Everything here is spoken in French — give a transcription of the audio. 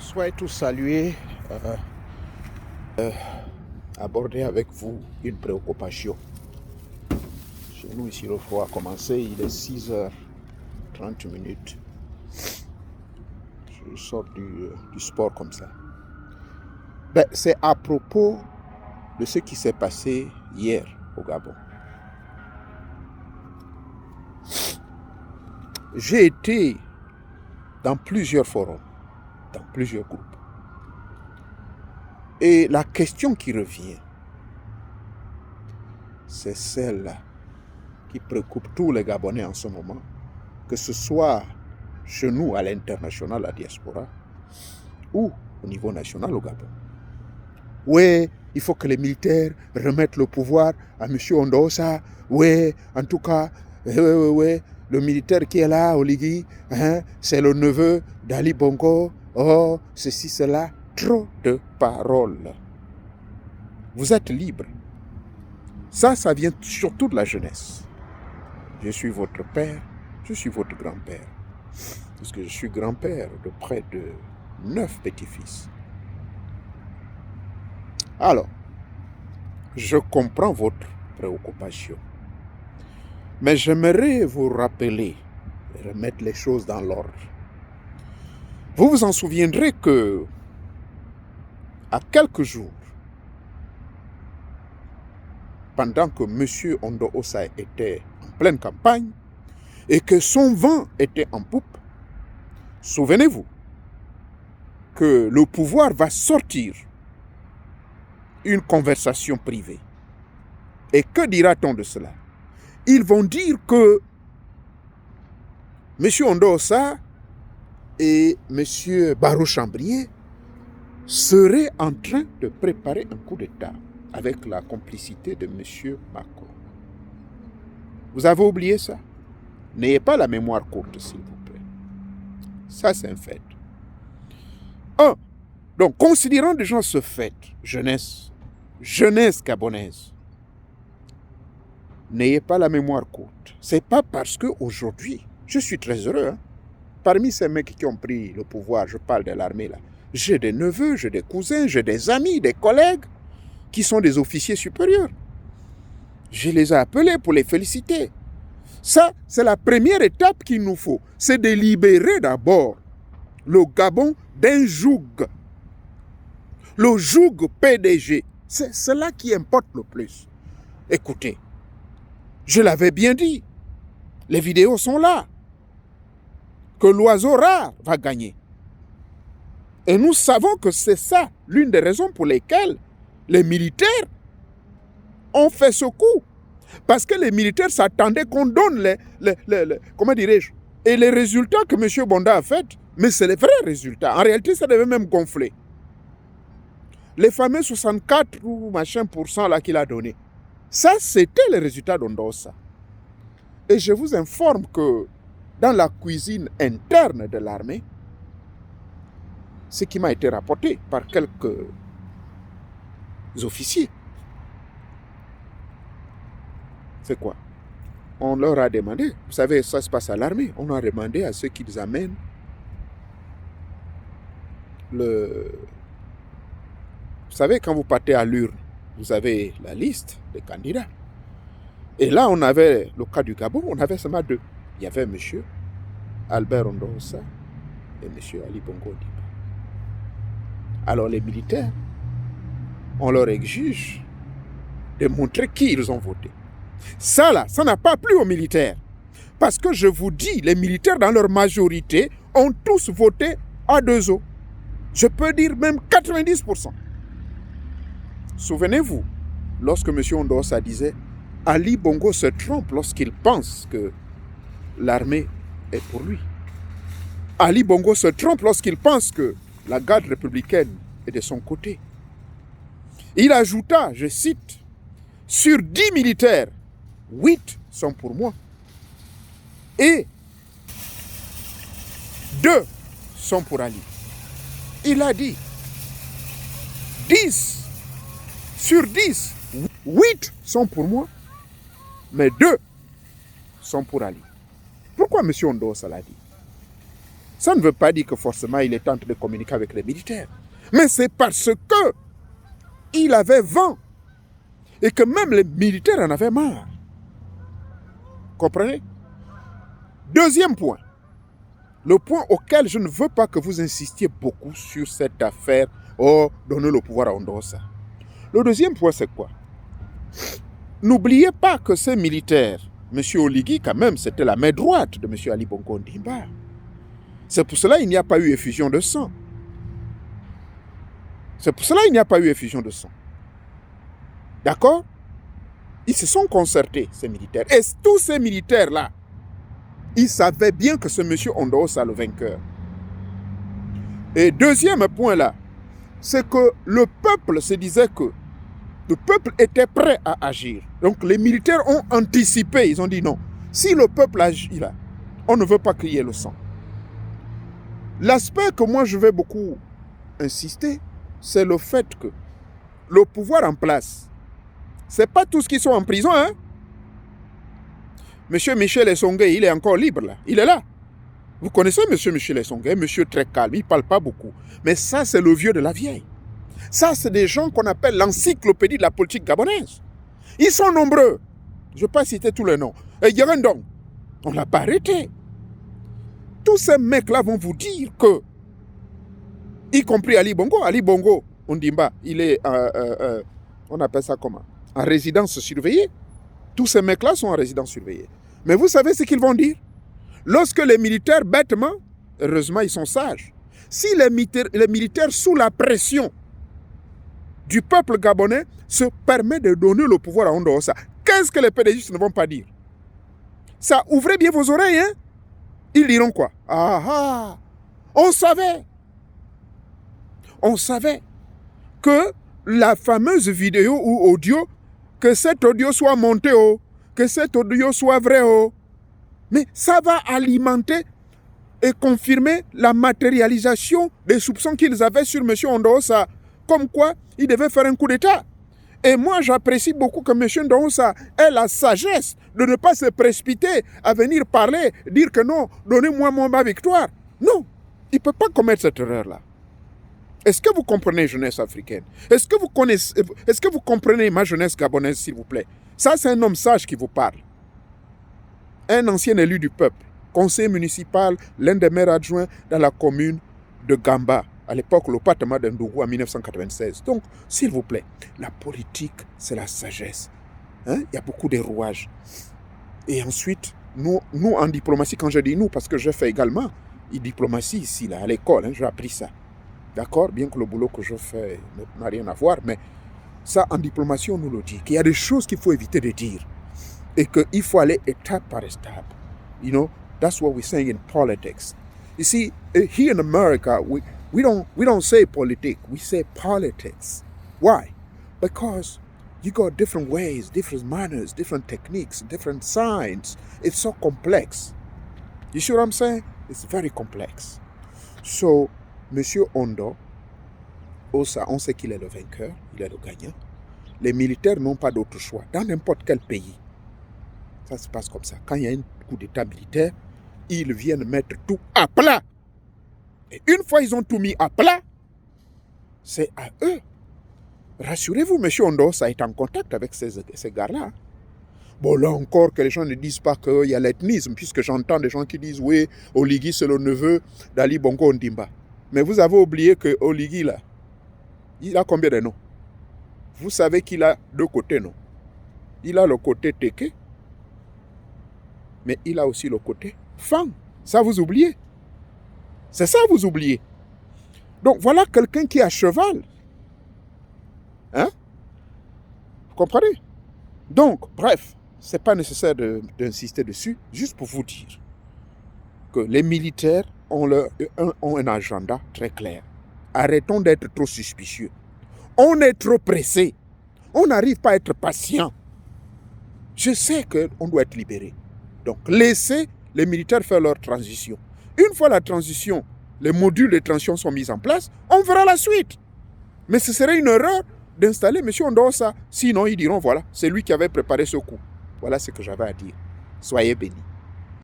souhaite vous saluer, aborder avec vous une préoccupation. Chez nous, ici, le froid a commencé, il est 6h30. Je sors du sport comme ça. C'est à propos de ce qui s'est passé hier au Gabon. J'ai été dans plusieurs forums, dans plusieurs groupes. Et la question qui revient, c'est celle qui préoccupe tous les Gabonais en ce moment, que ce soit chez nous à l'international, la diaspora, ou au niveau national au Gabon. Oui, il faut que les militaires remettent le pouvoir à M. Ondosa. Oui, en tout cas, oui. Le militaire qui est là, Oligui, c'est le neveu d'Ali Bongo. Oh, ceci, cela. Trop de paroles. Vous êtes libre. Ça vient surtout de la jeunesse. Je suis votre père, je suis votre grand-père. Parce que je suis grand-père de près de 9 petits-fils. Alors, je comprends votre préoccupation. Mais j'aimerais vous rappeler, remettre les choses dans l'ordre. Vous vous en souviendrez que, à quelques jours, pendant que M. Ondo Ossa était en pleine campagne et que son vent était en poupe, souvenez-vous que le pouvoir va sortir une conversation privée. Et que dira-t-on de cela? Ils vont dire que M. Ondo Ossa et M. Barreau Chambrier seraient en train de préparer un coup d'État avec la complicité de M. Macron. Vous avez oublié ça? N'ayez pas la mémoire courte, s'il vous plaît. Ça, c'est un fait. Donc, considérant déjà ce fait, jeunesse gabonaise, n'ayez pas la mémoire courte. C'est pas parce qu'aujourd'hui, je suis très heureux, parmi ces mecs qui ont pris le pouvoir, je parle de l'armée là, j'ai des neveux, j'ai des cousins, j'ai des amis, des collègues qui sont des officiers supérieurs. Je les ai appelés pour les féliciter. Ça, c'est la première étape qu'il nous faut. C'est de libérer d'abord le Gabon d'un joug. Le joug PDG. C'est cela qui importe le plus. Écoutez, je l'avais bien dit. Les vidéos sont là. Que l'oiseau rare va gagner. Et nous savons que c'est ça, l'une des raisons pour lesquelles les militaires ont fait ce coup. Parce que les militaires s'attendaient qu'on donne comment dirais-je, et les résultats que M. Bonda a fait, mais c'est les vrais résultats. En réalité, ça devait même gonfler. Les fameux 64 ou machin % là qu'il a donné, ça, c'était les résultats d'Ondossa. Et je vous informe que dans la cuisine interne de l'armée, ce qui m'a été rapporté par quelques officiers, c'est quoi? On leur a demandé, vous savez, ça se passe à l'armée, on a demandé à ceux qu'ils amènent vous savez, quand vous partez à l'urne, vous avez la liste des candidats. Et là, on avait le cas du Gabon, on avait seulement 2. Il y avait M. Albert Ondo Ossa et M. Ali Bongo Ondimba. Alors les militaires, on leur exige de montrer qui ils ont voté. Ça là, ça n'a pas plu aux militaires. Parce que je vous dis, les militaires dans leur majorité ont tous voté à 2 os. Je peux dire même 90%. Souvenez-vous, lorsque M. Ondo Ossa disait « Ali Bongo se trompe lorsqu'il pense que l'armée est pour lui. Ali Bongo se trompe lorsqu'il pense que la garde républicaine est de son côté. » Il ajouta, je cite, « Sur 10 militaires, 8 sont pour moi. Et 2 sont pour Ali. » Il a dit 10 sur 10, 8 sont pour moi, mais 2 sont pour Ali. Pourquoi M. Ondo Ossa l'a dit? Ça ne veut pas dire que forcément il est en train de communiquer avec les militaires. Mais c'est parce que il avait vent et que même les militaires en avaient marre. Comprenez? Deuxième point. Le point auquel je ne veux pas que vous insistiez beaucoup sur cette affaire, donner le pouvoir à Ondosa. Le deuxième point, c'est quoi? N'oubliez pas que ces militaires, M. Oligui, quand même, c'était la main droite de M. Ali Bongo Ondimba. C'est pour cela qu'il n'y a pas eu effusion de sang. C'est pour cela qu'il n'y a pas eu effusion de sang. D'accord? Ils se sont concertés, ces militaires. Et tous ces militaires-là, ils savaient bien que c'est M. Ondosa le vainqueur. Et deuxième point là, c'est que le peuple se disait que le peuple était prêt à agir. Donc les militaires ont anticipé, ils ont dit non. Si le peuple agit là, on ne veut pas crier le sang. L'aspect que moi je vais beaucoup insister, c'est le fait que le pouvoir en place, c'est pas tous qui sont en prison, hein. Monsieur Michel Essongé, il est encore libre là, il est là. Vous connaissez Monsieur Michel Essongé, monsieur très calme, il ne parle pas beaucoup. Mais ça, c'est le vieux de la vieille. Ça, c'est des gens qu'on appelle l'encyclopédie de la politique gabonaise. Ils sont nombreux. Je ne vais pas citer tous les noms. Et Yerendong, on ne l'a pas arrêté. Tous ces mecs-là vont vous dire que, y compris Ali Bongo Ondimba, il est, on appelle ça comment? En résidence surveillée. Tous ces mecs-là sont en résidence surveillée. Mais vous savez ce qu'ils vont dire? Lorsque les militaires, bêtement, heureusement ils sont sages, si les militaires sous la pression du peuple gabonais se permettent de donner le pouvoir à Ondosa, qu'est-ce que les pédégistes ne vont pas dire? Ça, ouvrez bien vos oreilles, hein? Ils diront quoi? Ah, on savait que la fameuse vidéo ou audio, que cet audio soit monté, que cet audio soit vrai, mais ça va alimenter et confirmer la matérialisation des soupçons qu'ils avaient sur M. Ondosa, comme quoi il devait faire un coup d'État. Et moi, j'apprécie beaucoup que M. Ondosa ait la sagesse de ne pas se précipiter à venir parler, dire que non, donnez-moi ma victoire. Non, il ne peut pas commettre cette erreur-là. Est-ce que vous comprenez, jeunesse africaine? Est-ce que vous comprenez ma jeunesse gabonaise, s'il vous plaît? Ça, c'est un homme sage qui vous parle. Un ancien élu du peuple, conseiller municipal, l'un des maires adjoints dans la commune de Gamba, à l'époque, le département d'Ndougou en 1996. Donc, s'il vous plaît, la politique, c'est la sagesse. Hein? Il y a beaucoup de rouages. Et ensuite, nous, en diplomatie, quand je dis nous, parce que je fais également une diplomatie ici, là, à l'école, j'ai appris ça. D'accord? Bien que le boulot que je fais n'a rien à voir, mais ça, en diplomatie, on nous le dit, qu'il y a des choses qu'il faut éviter de dire. Et qu'il faut aller étape par étape. You know, that's what we're saying in politics. You see, here in America, we don't say politics, we say politics. Why? Because you got different ways, different manners, different techniques, different signs. It's so complex. You see what I'm saying? It's very complex. So, Monsieur Ondo, on sait qu'il est le vainqueur, il est le gagnant. Les militaires n'ont pas d'autre choix. Dans n'importe quel pays, ça se passe comme ça. Quand il y a un coup d'état militaire, ils viennent mettre tout à plat. Et une fois ils ont tout mis à plat, c'est à eux. Rassurez-vous, M. Ondosa est en contact avec ces gars-là. Bon, là encore, que les gens ne disent pas qu'il y a l'ethnisme, puisque j'entends des gens qui disent, oui, Oligui, c'est le neveu d'Ali Bongo Ondimba. Mais vous avez oublié que Oligui, là, il a combien de noms? Vous savez qu'il a deux côtés, non? Il a le côté Teke, mais il a aussi le côté Fang. Ça, vous oubliez. C'est ça, vous oubliez. Donc, voilà quelqu'un qui est à cheval. Hein? Vous comprenez? Donc, bref, ce n'est pas nécessaire d'insister dessus, juste pour vous dire que les militaires ont un agenda très clair. Arrêtons d'être trop suspicieux. On est trop pressé. On n'arrive pas à être patient. Je sais qu'on doit être libéré. Donc, laissez les militaires faire leur transition. Une fois la transition, les modules de transition sont mis en place, on verra la suite. Mais ce serait une erreur d'installer M. Ondosa. Sinon, ils diront, voilà, c'est lui qui avait préparé ce coup. Voilà ce que j'avais à dire. Soyez bénis.